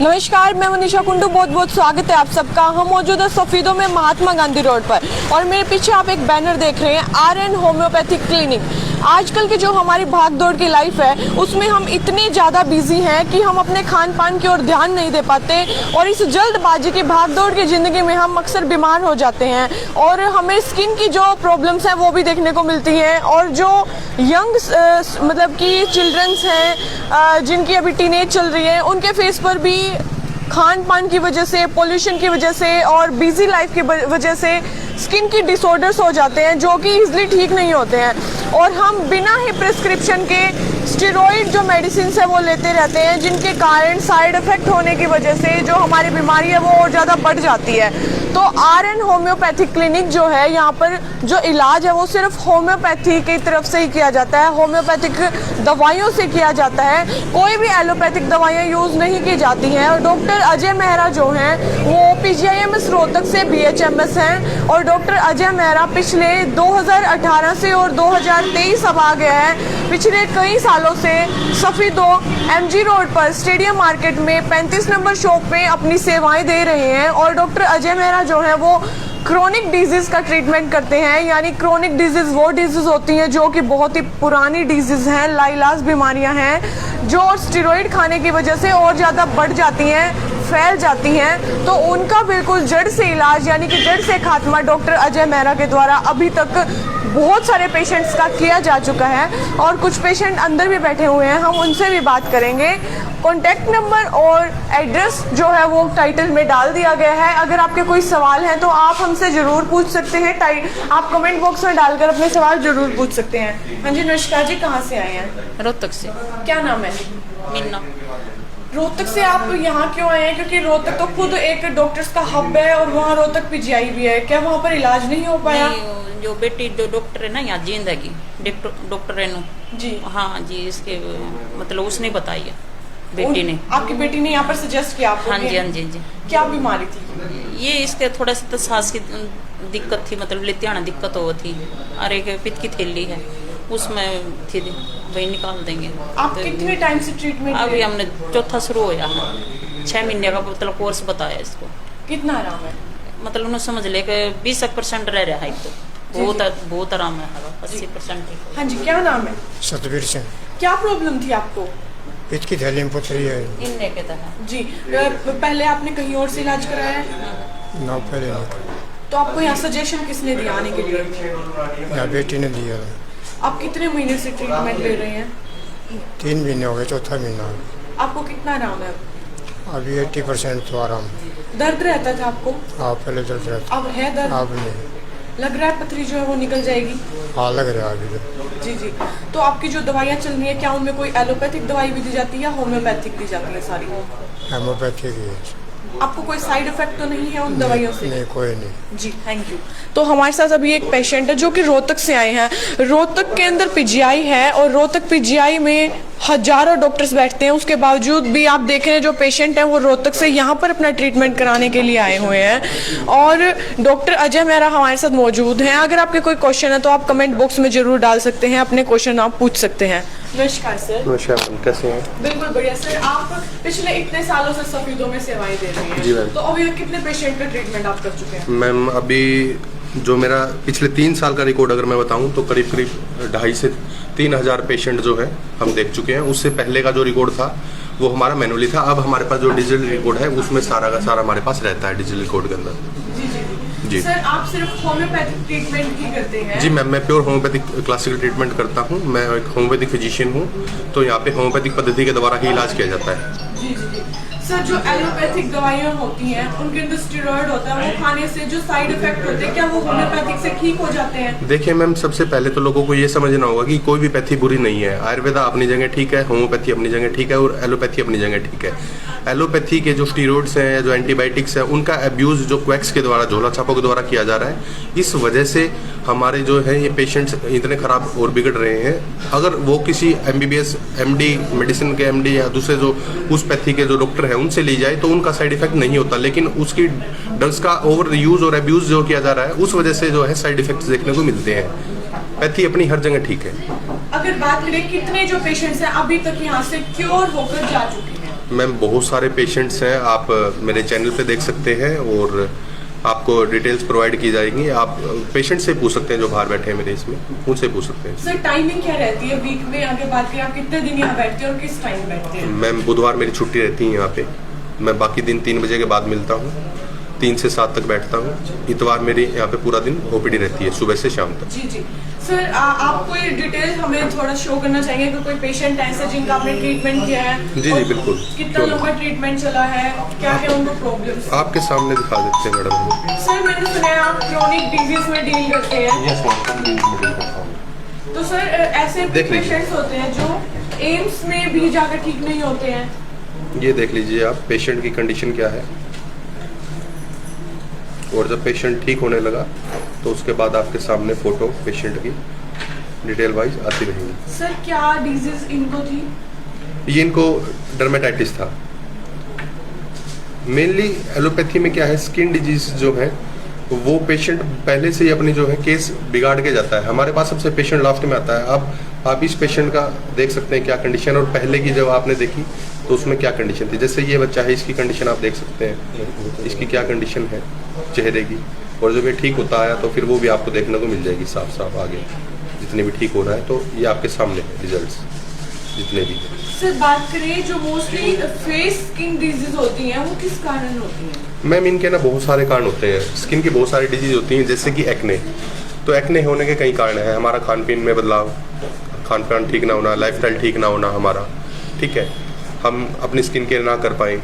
नमस्कार, मैं मनीषा कुंडू, बहुत बहुत स्वागत है आप सबका। हम मौजूद है सफीदों में महात्मा गांधी रोड पर और मेरे पीछे आप एक बैनर देख रहे हैं RN होम्योपैथिक क्लिनिक। आजकल की जो हमारी भाग दौड़ की लाइफ है उसमें हम इतने ज़्यादा बिजी हैं कि हम अपने खान पान की ओर ध्यान नहीं दे पाते और इस जल्दबाजी की भाग दौड़ की ज़िंदगी में हम अक्सर बीमार हो जाते हैं और हमें स्किन की जो प्रॉब्लम्स हैं वो भी देखने को मिलती हैं। और जो यंग मतलब कि चिल्ड्रंस हैं जिनकी अभी टीनेज चल रही है, उनके फेस पर भी खान पान की वजह से, पोल्यूशन की वजह से और बिजी लाइफ की वजह से स्किन की डिसऑर्डर्स हो जाते हैं जो कि इजीली ठीक नहीं होते हैं। और हम बिना ही प्रिस्क्रिप्शन के स्टेरॉइड जो मेडिसिन है वो लेते रहते हैं, जिनके कारण साइड इफ़ेक्ट होने की वजह से जो हमारी बीमारी है वो और ज़्यादा बढ़ जाती है। तो RN होम्योपैथिक क्लिनिक जो है, यहाँ पर जो इलाज है वो सिर्फ होम्योपैथी की तरफ से ही किया जाता है, होम्योपैथिक दवाइयों से किया जाता है। कोई भी एलोपैथिक दवाइयाँ यूज़ नहीं की जाती हैं। और डॉक्टर अजय मेहरा जो हैं वो PGIMS रोहतक से BHMS हैं और डॉक्टर अजय मेहरा पिछले 2018 से और 2023 अब आ गया है, पिछले कई सालों से सफीदों MG रोड पर स्टेडियम मार्केट में 35 नंबर शॉप में अपनी सेवाएं दे रहे हैं। और डॉक्टर अजय मेहरा जो है वो क्रोनिक डिजीज़ का ट्रीटमेंट करते हैं, यानी क्रोनिक डिजीज़ वो डिजीज़ होती हैं जो कि बहुत ही पुरानी डिजीज़ हैं, लाइलाज बीमारियां हैं जो स्टेरॉइड खाने की वजह से और ज़्यादा बढ़ जाती हैं, फैल जाती हैं। तो उनका बिल्कुल जड़ से इलाज यानी कि जड़ से खात्मा डॉक्टर अजय मेहरा के द्वारा अभी तक बहुत सारे पेशेंट्स का किया जा चुका है और कुछ पेशेंट अंदर भी बैठे हुए हैं, हम उनसे भी बात करेंगे। कॉन्टैक्ट नंबर और एड्रेस जो है वो टाइटल में डाल दिया गया है। अगर आपके कोई सवाल हैं तो आप हमसे ज़रूर पूछ सकते हैं, आप कमेंट बॉक्स में डालकर अपने सवाल ज़रूर पूछ सकते हैं। हाँ जी, नमस्कार जी, कहाँ से आए हैं? रोहतक से। क्या नाम है? मीना। रोहतक से आप यहाँ क्यों आए हैं? क्योंकि रोहतक तो खुद एक डॉक्टर्स का हब है और वहाँ रोहतक PGI भी है, क्या वहाँ पर इलाज नहीं हो पाया? जो बेटी जो डॉक्टर है ना यहाँ जिंदगी डॉक्टर रेनू जी, हाँ जी, इसके मतलब उसने बताई है, बेटी ने। आपकी बेटी ने यहाँ पर सजेस्ट किया आपको? हाँ जी, हाँ जी, जी। क्या बीमारी थी? ये इसके थोड़ा सा तो सांस की दिक्कत थी, मतलब लेते आना दिक्कत हो थी और एक पित्त की थैली है उसमें थी, वही निकाल देंगे। आप कितने टाइम से ट्रीटमेंट? अभी हमने चौथा शुरू होया है, 6 महीने का मतलब कोर्स बताया इसको। कितना आराम है? मतलब उन्होंने समझ ले कि 20% रह रहा है तो बहुत आराम है, 80%। हाँ जी, क्या नाम है? सतवीर सिंह। क्या प्रॉब्लम थी आपको? पित्त की थैली में पथरी है। इनने के तहत जी, पहले आपने कहीं और से इलाज कराया है? ना, पहले नहीं। तो आपको यहाँ सजेशन किसने दिया आने के लिए? या बेटी ने दिया। आप कितने महीने से ट्रीटमेंट ले रहे हैं? 3 महीने हो गए, चौथा महीना। आपको कितना आराम है? अभी 80% तो आराम। दर्द रहता था आपको? हाँ, पहले दर्द रहता। अब है दर्द? अब नहीं। लग रहा है पथरी जो है वो निकल जाएगी? हाँ, लग रहा है अभी तो। जी जी। तो आपकी जो दवाइयाँ चल रही है, क्या उनमें कोई एलोपैथिक दवाई भी दी जाती है या होम्योपैथिक दी जाती है सारी? हेमोपैथी की है। आपको कोई साइड इफेक्ट तो नहीं है उन दवाइयों से? नहीं, कोई नहीं। जी, थैंक यू। तो हमारे साथ अभी एक पेशेंट है जो कि रोहतक से आए हैं। रोहतक के अंदर PGI है और रोहतक PGI में हजारों डॉक्टर्स बैठते हैं, उसके बावजूद भी आप देख रहे हैं जो पेशेंट हैं वो रोहतक से यहाँ पर अपना ट्रीटमेंट कराने के लिए आए हुए हैं। और डॉक्टर अजय मेहरा हमारे साथ मौजूद हैं। अगर आपके कोई क्वेश्चन है तो आप कमेंट बॉक्स में जरूर डाल सकते हैं, अपने क्वेश्चन आप पूछ सकते हैं। नमस्कार सर। नमस्कार मैम, कैसे हैं? बिल्कुल बढ़िया सर। आप पिछले इतने सालों से सफीदों में सेवाएं दे रही हैं। जी मैम। तो अभी कितने पेशेंट का ट्रीटमेंट आप कर चुके हैं? मैम अभी जो मेरा पिछले 3 साल का रिकॉर्ड अगर मैं बताऊं तो करीब 2,500 से 3,000 पेशेंट जो है हम देख चुके हैं। उससे पहले का जो रिकॉर्ड था वो हमारा मैनुअली था। अब हमारे पास जो डिजिटल रिकॉर्ड है उसमें सारा का सारा हमारे पास रहता है डिजिटल रिकॉर्ड के अंदर। जी सर, आप सिर्फ होम्योपैथिक ट्रीटमेंट ही करते हैं? जी मैम, मैं प्योर होम्योपैथिक क्लासिकल ट्रीटमेंट करता हूँ। मैं एक होम्योपैथिक फिजिशियन हूँ, तो यहाँ पे होम्योपैथिक पद्धति के द्वारा ही इलाज किया जाता है। जी जी जी। सर, जो एलोपैथिक दवाइयाँ होती हैं उनके अंदर स्टेरॉइड होता है, वो खाने से जो साइड इफेक्ट होते हैं क्या वो होम्योपैथिक से ठीक हो जाते हैं? देखिए मैम, सबसे पहले तो लोगों को ये समझना होगा कि कोई भी पैथी बुरी नहीं है। आयुर्वेदा अपनी जगह ठीक है, होम्योपैथी अपनी जगह ठीक है और एलोपैथी अपनी जगह ठीक है। एलोपैथी के जो स्टीरॉइड्स हैं या जो एंटीबायोटिक्स हैं उनका अब्यूज़ जो क्वैक्स के द्वारा, झोला छापों के द्वारा किया जा रहा है, इस वजह से हमारे जो है ये पेशेंट्स इतने ख़राब और बिगड़ रहे हैं। अगर वो किसी MBBS MD मेडिसिन के MD या दूसरे जो उस पैथी के जो डॉक्टर हैं उनसे ली जाए तो उनका साइड इफेक्ट नहीं होता, लेकिन उसकी ड्रग्स का ओवर यूज़ और अब्यूज़ जो किया जा रहा है उस वजह से जो है साइड इफेक्ट्स देखने को मिलते हैं। पैथी अपनी हर जगह ठीक है। अगर बात करें कितने जो पेशेंट्स हैं अभी तक यहाँ से क्योर होकर जा चुके हैं? मैम बहुत सारे पेशेंट्स हैं, आप मेरे चैनल पे देख सकते हैं और आपको डिटेल्स प्रोवाइड की जाएंगी। आप पेशेंट से पूछ सकते हैं जो बाहर बैठे हैं मेरे इसमें, उनसे पूछ सकते हैं। सर टाइमिंग क्या रहती है वीक में? आगे बात करें, आप कितने दिन यहाँ बैठते हैं और किस टाइम बैठते हैं? मैम बुधवार मेरी छुट्टी रहती है यहाँ पे, मैं बाकी दिन 3 बजे के बाद मिलता हूँ, 3 से 7 तक बैठता हूँ। इतवार मेरी यहाँ पे पूरा दिन ओपीडी रहती है सुबह से शाम तक। जी जी सर, आप कोई डिटेल हमें थोड़ा शो करना चाहेंगे कि कोई पेशेंट ऐसे जिनका आपने ट्रीटमेंट किया है? जी और बिल्कुल। कितना लंबा ट्रीटमेंट चला है, क्या क्या उनको प्रॉब्लम्स? आपके सामने दिखा देते हैं मैडम। सर मैंने सुना है आप क्रोनिक डिजीज में डील करते हैं। तो सर ऐसे देख लीजिए। पेशेंट्स होते हैं जो एम्स में भी जाकर ठीक नहीं होते हैं। ये देख लीजिए आप पेशेंट की कंडीशन क्या है, और जब पेशेंट ठीक होने लगा तो उसके बाद आपके सामने फोटो पेशेंट की डिटेल वाइज आती रहेगी। सर क्या डिजीज इनको थी? ये इनको डर्मेटाइटिस था मेनली। एलोपैथी में क्या है, स्किन डिजीज जो है वो पेशेंट पहले से ही अपनी जो है केस बिगाड़ के जाता है। हमारे पास सबसे पेशेंट लास्ट में आता है। अब आप इस पेशेंट का देख सकते हैं क्या कंडीशन, और पहले की जब आपने देखी तो उसमें क्या कंडीशन थी। जैसे ये बच्चा है, इसकी कंडीशन आप देख सकते हैं, इसकी क्या कंडीशन है चेहरे की, और जब ये ठीक होता है तो फिर वो भी आपको देखने को मिल जाएगी साफ साफ आगे जितने भी ठीक हो रहा है। तो ये आपके सामने है रिजल्ट्स जितने भी। सर बात करें जो मोस्टली फेस स्किन डिजीज होती हैं वो किस कारण होती हैं? मैम इनके ना बहुत सारे कारण होते हैं, स्किन की बहुत सारी डिजीज होती हैं, जैसे कि एक्ने। तो एक्ने होने के कई कारण हैं, हमारा खान पीन में बदलाव, खान पान ठीक ना होना, लाइफस्टाइल ठीक ना होना हमारा, ठीक है, हम अपनी स्किन केयर ना कर पाए,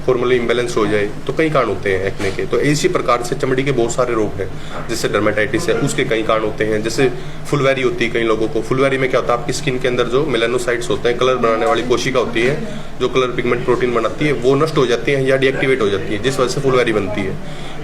हार्मोनल इम्बैलेंस हो जाए, तो कई कारण होते हैं एक्ने के। तो इसी प्रकार से चमड़ी के बहुत सारे रोग हैं, जैसे डर्मेटाइटिस है, उसके कई कारण होते हैं। जैसे फुलवैरी होती है कई लोगों को। फुलवैरी में क्या होता है, आपकी स्किन के अंदर जो मेलानोसाइट्स होते हैं, कलर बनाने वाली कोशिका होती है जो कलर पिगमेंट प्रोटीन बनाती है, वो नष्ट हो जाती है या डीएक्टिवेट हो जाती है, जिस वजह से फुलवैरी बनती है।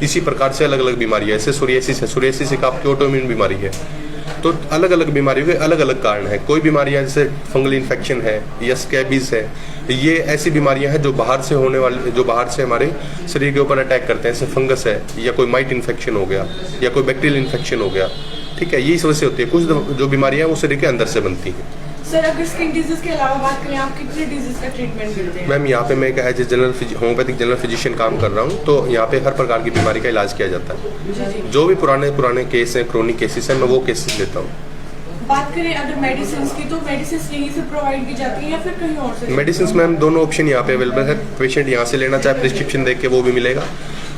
इसी प्रकार से अलग अलग बीमारी है, जैसे सोरियासिस है। सोरियासिस एक आपकी ऑटोइम्यून बीमारी है। तो अलग अलग बीमारियों के अलग अलग कारण है। कोई बीमारियां जैसे फंगल इन्फेक्शन है या स्कैबीज है, ये ऐसी बीमारियां हैं जो बाहर से होने वाली, जो बाहर से हमारे शरीर के ऊपर अटैक करते हैं, जैसे फंगस है या कोई माइट इन्फेक्शन हो गया या कोई बैक्टीरियल इन्फेक्शन हो गया, ठीक है, यही वजह से होती है। कुछ जो बीमारियां हैं वो शरीर के अंदर से बनती हैं। सर अगर स्किन डिजीज के अलावा बात करें, आप कितने डिजीज का ट्रीटमेंट करते हैं? मैम यहाँ पे मैं as a homeopathic general physician काम कर रहा हूँ, तो यहाँ पे हर प्रकार की बीमारी का इलाज किया जाता है। जो भी पुराने केस हैं, क्रोनिक केसेस हैं, मैं वो केसेस लेता हूँ। बात करें अगर मेडिसिन की, तो मेडिसिन यहीं से प्रोवाइड की जाती है या फिर कहीं और से? मेडिसिन मैम दोनों ऑप्शन यहाँ पे अवेलेबल है। पेशेंट यहाँ से लेना चाहे प्रिस्क्रिप्शन देख के वो भी मिलेगा,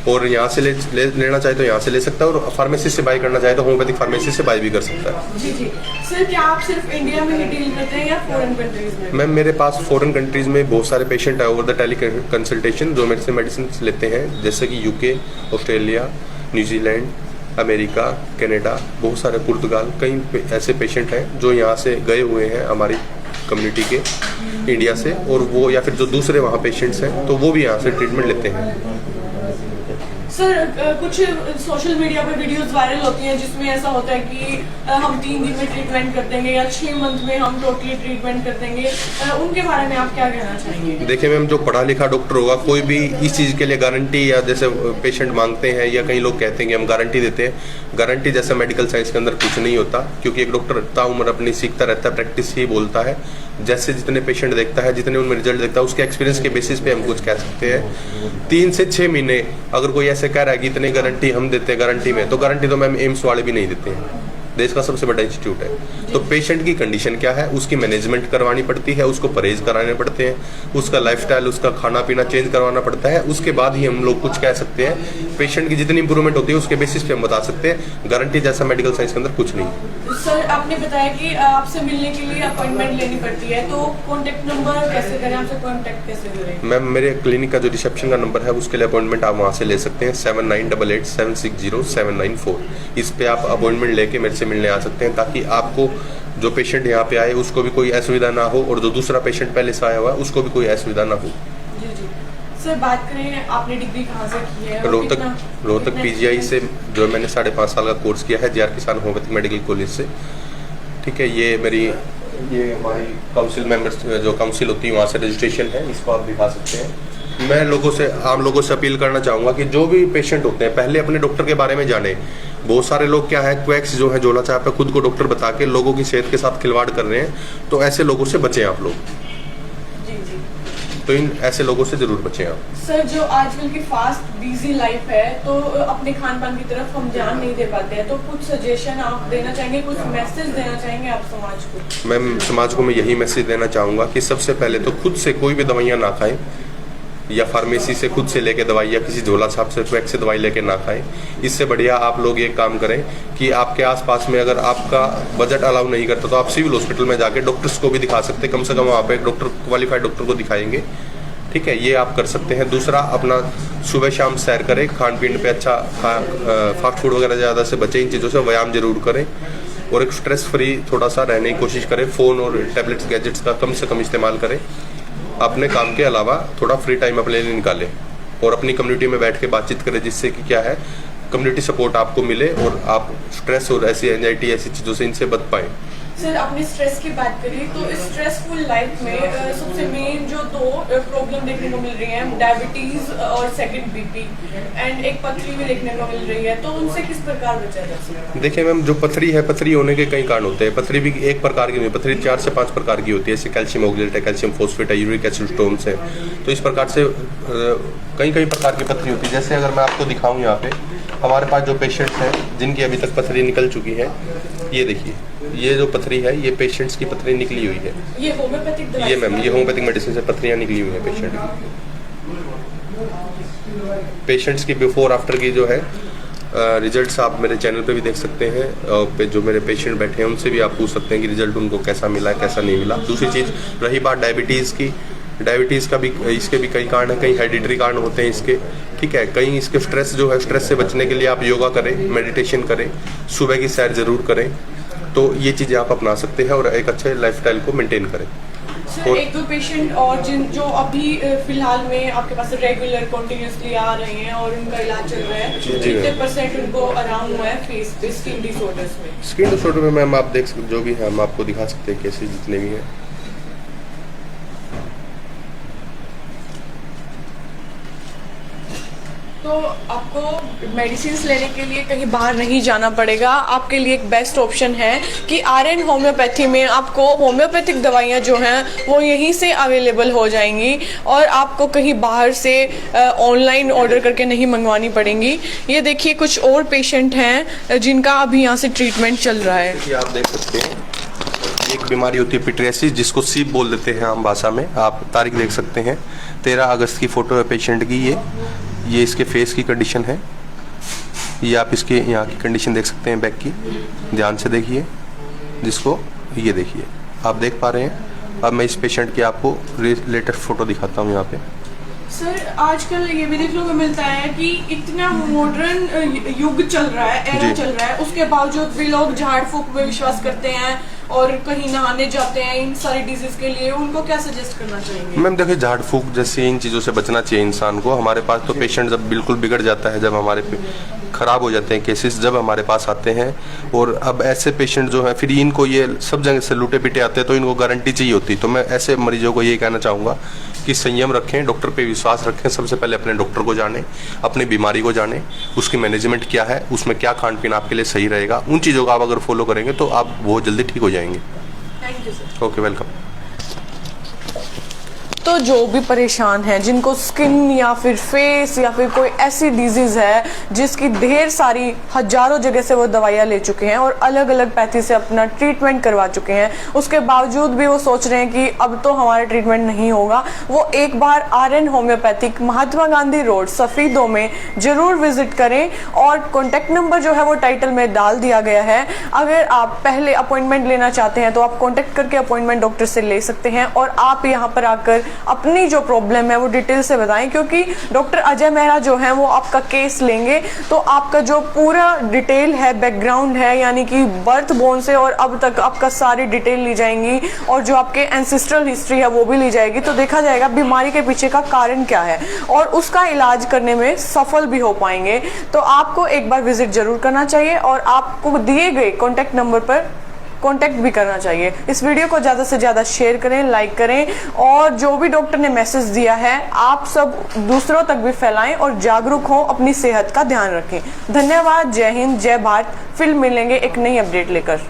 और यहाँ से लेना चाहे तो यहाँ से ले सकता है, और फार्मेसी से बाय करना चाहे तो होम्योपैथिक फार्मेसी से बाय भी कर सकता है। जी जी सर, क्या आप सिर्फ इंडिया में ही डील करते हैं या फॉरेन कंट्रीज में? मैम मेरे पास फॉरेन कंट्रीज में बहुत सारे पेशेंट है ओवर द टेली कंसल्टेशन जो मेरे से मेडिसिन लेते हैं, जैसे कि UK, Australia, New Zealand, America, Canada, बहुत सारे पुर्तगाल, कई ऐसे पेशेंट हैं जो यहाँ से गए हुए हैं हमारी कम्युनिटी के, इंडिया से, और वो या फिर जो दूसरे वहाँ पेशेंट्स हैं तो वो भी यहाँ से ट्रीटमेंट लेते हैं। सर कुछ सोशल मीडिया पे वीडियोस वायरल होती हैं जिसमें ऐसा होता है कि हम 3 दिन में ट्रीटमेंट कर देंगे या 6 मंथ में हम टोटली ट्रीटमेंट कर देंगे, उनके बारे में आप क्या कहना चाहेंगे? देखिए मैम, जो पढ़ा लिखा डॉक्टर होगा, कोई भी इस चीज़ के लिए गारंटी, या जैसे पेशेंट मांगते हैं या कई लोग कहते हैं कि हम गारंटी देते हैं, गारंटी जैसा मेडिकल साइंस के अंदर कुछ नहीं होता, क्योंकि एक डॉक्टर ताउम्र अपनी सीखता रहता है, प्रैक्टिस ही बोलता है। जैसे जितने पेशेंट देखता है, जितने उनमें रिजल्ट देखता है, उसके एक्सपीरियंस के बेसिस पे हम कुछ कह सकते हैं। 3 से 6 महीने अगर कोई ऐसे कह रहा है कि इतने गारंटी हम देते हैं गारंटी में, तो गारंटी तो मैम एम्स वाले भी नहीं देते हैं, देश का सबसे बड़ा इंस्टीट्यूट है। तो पेशेंट की कंडीशन क्या है, उसकी मैनेजमेंट करवानी पड़ती है, उसको परहेज कराने पड़ते हैं, उसका लाइफस्टाइल, उसका खाना पीना चेंज करवाना पड़ता है, उसके बाद ही हम लोग कुछ कह सकते हैं। पेशेंट की जितनी इंप्रूवमेंट होती है उसके बेसिस पे हम बता सकते हैं। गारंटी जैसा मेडिकल साइंस के अंदर कुछ नहीं। सर आपने बताया कि आपसे मिलने के लिए अपॉइंटमेंट लेनी पड़ती है, तो कॉन्टेक्ट नंबर कैसे करें, आपसे कॉन्टेक्ट कैसे करें? मैम मेरे क्लिनिक का जो रिसेप्शन का नंबर है उसके लिए अपॉइंटमेंट आप वहाँ से ले सकते हैं, 7988760794। इस पे आप अपॉइंटमेंट लेके मेरे से मिलने आ सकते हैं, ताकि आपको जो पेशेंट यहाँ पे आए उसको भी कोई असुविधा ना हो, और जो दूसरा पेशेंट पहले से आया हुआ है उसको भी कोई असुविधा ना हो। जी जी सर, बात करें आपने डिग्री कहाँ से की है? रोहतक पीजीआई से जो मैंने 5.5 साल का कोर्स किया है, JR किसान होम्योपैथिक मेडिकल कॉलेज से, ठीक है। ये हमारी काउंसिल मेंबर्स जो काउंसिल होती है वहाँ से रजिस्ट्रेशन है, इसको आप दिखा सकते हैं। मैं आम लोगों से अपील करना चाहूँगा कि जो भी पेशेंट होते हैं पहले अपने डॉक्टर के बारे में जाने। बहुत सारे लोग क्या है, क्वैक्स जो है झोला छाप पे खुद को डॉक्टर बता के लोगों की सेहत के साथ खिलवाड़ कर रहे हैं, तो ऐसे लोगों से बचें आप लोग। जी जी। तो इन ऐसे लोगों से जरूर बचें आप। सर, जो आजकल की फास्ट बिजी लाइफ है तो अपने खान पान की तरफ हम ध्यान नहीं दे पाते हैं, तो कुछ सजेशन आप देना चाहेंगे, कुछ मैसेज देना चाहेंगे आप समाज को? मैं समाज को मैं यही मैसेज देना चाहूँगा कि सबसे पहले तो खुद से कोई भी दवाइयाँ ना खाएं, या फार्मेसी से खुद से लेके दवाई या किसी झोला छाप से क्वैक से दवाई लेके ना खाएं। इससे बढ़िया आप लोग एक काम करें कि आपके आसपास में अगर आपका बजट अलाउ नहीं करता तो आप सिविल हॉस्पिटल में जाके डॉक्टर्स को भी दिखा सकते हैं, कम से कम आप एक डॉक्टर, क्वालिफाइड डॉक्टर को दिखाएंगे, ठीक है, ये आप कर सकते हैं। दूसरा, अपना सुबह शाम सैर करें, खान पीन पे अच्छा फास्ट फूड वगैरह ज़्यादा से बचें, इन चीज़ों से व्यायाम जरूर करें, और एक स्ट्रेस फ्री थोड़ा सा रहने की कोशिश करें। फ़ोन और टैबलेट्स गैजेट्स का कम से कम इस्तेमाल करें। अपने काम के अलावा थोड़ा फ्री टाइम अपने लिए निकालें और अपनी कम्युनिटी में बैठ के बातचीत करें, जिससे कि क्या है, कम्युनिटी सपोर्ट आपको मिले और आप स्ट्रेस और ऐसी एंजाइटी ऐसी चीज़ों से इनसे बच पाएँ। सर, आपने स्ट्रेस की बात करी, तो इस स्ट्रेसफुल लाइफ में सबसे मेन जो दो प्रॉब्लम देखने को मिल रही है, डायबिटीज और सेकंड बीपी, एंड एक पथरी भी देखने को मिल रही है, तो उनसे किस प्रकार बचा जा सकता है? देखिए मैम, जो पथरी है, पथरी होने के कई कारण होते हैं। पथरी भी एक प्रकार की नहीं, पथरी 4 से 5 प्रकार की होती है, जैसे कैल्शियम ऑक्सलेट है, कैल्शियम फॉस्फेट है, यूरिक एसिड स्टोन्स है। तो इस प्रकार से कई प्रकार की पथरी होती है। जैसे अगर मैं आपको दिखाऊं, यहाँ पे हमारे पास जो पेशेंट्स हैं जिनकी अभी तक पथरी निकल चुकी है, ये देखिए, ये जो पथरी है, ये पेशेंट्स की पथरी निकली हुई है। ये होम्योपैथिक दवाई? ये मैम, ये होम्योपैथिक मेडिसिन से पथरियाँ निकली हुई है पेशेंट की। पेशेंट्स की बिफोर आफ्टर की जो है रिजल्ट्स आप मेरे चैनल पे भी देख सकते हैं, और जो मेरे पेशेंट बैठे हैं उनसे भी आप पूछ सकते हैं कि रिजल्ट उनको कैसा मिला, कैसा नहीं मिला। दूसरी चीज़ रही बात डायबिटीज़ की, डायबिटीज़ का भी, इसके भी कई कारण हैं, कई हेरिडिटरी कारण होते हैं इसके, ठीक है। कई इसके स्ट्रेस जो है, स्ट्रेस से बचने के लिए आप योगा करें, मेडिटेशन करें, सुबह की सैर ज़रूर करें, तो ये चीज़ें आप अपना सकते हैं और एक अच्छे लाइफस्टाइल को मेंटेन करें। सर, एक दो पेशेंट और जो अभी फिलहाल में आपके पास रेगुलर कंटिन्यूसली आ रहे हैं और उनका इलाज चल रहा है, कितने % उनको आराम हुआ है फेस पे स्किन डिसऑर्डर्स में? स्किन डिसऑर्डर में मैम आप देख सकते, जो भी है हम आपको दिखा सकते हैं केसेस जितने भी हैं। तो आपको मेडिसिन लेने के लिए कहीं बाहर नहीं जाना पड़ेगा। आपके लिए एक बेस्ट ऑप्शन है कि आरएन होम्योपैथी में आपको होम्योपैथिक दवाइयाँ जो हैं वो यहीं से अवेलेबल हो जाएंगी और आपको कहीं बाहर से ऑनलाइन ऑर्डर करके नहीं मंगवानी पड़ेंगी। ये देखिए, कुछ और पेशेंट हैं जिनका अभी यहाँ से ट्रीटमेंट चल रहा है। आप देख सकते हैं, एक बीमारी होती है पिट्रियासिस, जिसको सीप बोल देते हैं आम भाषा में। आप तारीख देख सकते हैं, 13 अगस्त की फ़ोटो है पेशेंट की। ये इसके फेस की कंडीशन है। ये आप इसके यहाँ की कंडीशन देख सकते हैं, बैक की, ध्यान से देखिए, जिसको ये देखिए, आप देख पा रहे हैं। अब मैं इस पेशेंट की आपको लेटेस्ट फ़ोटो दिखाता हूँ यहाँ पे। सर, आजकल ये भी देखने को मिलता है कि इतना मॉडर्न युग चल रहा है, एरा चल रहा है, उसके बावजूद भी लोग झाड़ फूक में विश्वास करते हैं और कहीं नहाने जाते हैं इन सारी डिजीज के लिए। उनको क्या सजेस्ट करना चाहिए? मैम देखिए, झाड़ फूक जैसी इन चीज़ों से बचना चाहिए इंसान को। हमारे पास तो पेशेंट जब बिल्कुल बिगड़ जाता है, जब हमारे ख़राब हो जाते हैं केसेस, जब हमारे पास आते हैं, और अब ऐसे पेशेंट जो हैं फिर इनको ये सब जगह से लूटे पिटे आते हैं, तो इनको गारंटी चाहिए होती। तो मैं ऐसे मरीजों को ये कहना चाहूँगा कि संयम रखें, डॉक्टर पे विश्वास रखें। सबसे पहले अपने डॉक्टर को जानें, अपनी बीमारी को जानें, उसकी मैनेजमेंट क्या है, उसमें क्या खान पीन आपके लिए सही रहेगा। उन चीज़ों को आप अगर फॉलो करेंगे तो आप बहुत जल्दी ठीक हो जाएंगे। Thank you sir. Okay, welcome. तो जो भी परेशान है, जिनको स्किन या फिर फेस या फिर कोई ऐसी डिजीज़ है जिसकी ढेर सारी हजारों जगह से वो दवाइयाँ ले चुके हैं और अलग अलग पैथी से अपना ट्रीटमेंट करवा चुके हैं, उसके बावजूद भी वो सोच रहे हैं कि अब तो हमारा ट्रीटमेंट नहीं होगा, वो एक बार RN homeopathic Mahatma Gandhi road Safidon में ज़रूर विजिट करें। और कॉन्टैक्ट नंबर जो है वो टाइटल में डाल दिया गया है। अगर आप पहले अपॉइंटमेंट लेना चाहते हैं तो आप कॉन्टैक्ट करके अपॉइंटमेंट डॉक्टर से ले सकते हैं और आप यहाँ पर आकर अपनी जो प्रॉब्लम है वो डिटेल से बताएं, क्योंकि डॉक्टर अजय मेहरा जो है वो आपका केस लेंगे तो आपका जो पूरा डिटेल है, बैकग्राउंड है, यानी कि बर्थ बोर्न से और अब तक आपका सारी डिटेल ली जाएंगी और जो आपके एंसेस्ट्रल हिस्ट्री है वो भी ली जाएगी। तो देखा जाएगा बीमारी के पीछे का कारण क्या है और उसका इलाज करने में सफल भी हो पाएंगे। तो आपको एक बार विजिट जरूर करना चाहिए और आपको दिए गए कॉन्टैक्ट नंबर पर कांटेक्ट भी करना चाहिए। इस वीडियो को ज़्यादा से ज़्यादा शेयर करें, लाइक करें और जो भी डॉक्टर ने मैसेज दिया है आप सब दूसरों तक भी फैलाएं और जागरूक हों, अपनी सेहत का ध्यान रखें। धन्यवाद। जय हिंद, जय भारत। फिर मिलेंगे एक नई अपडेट लेकर।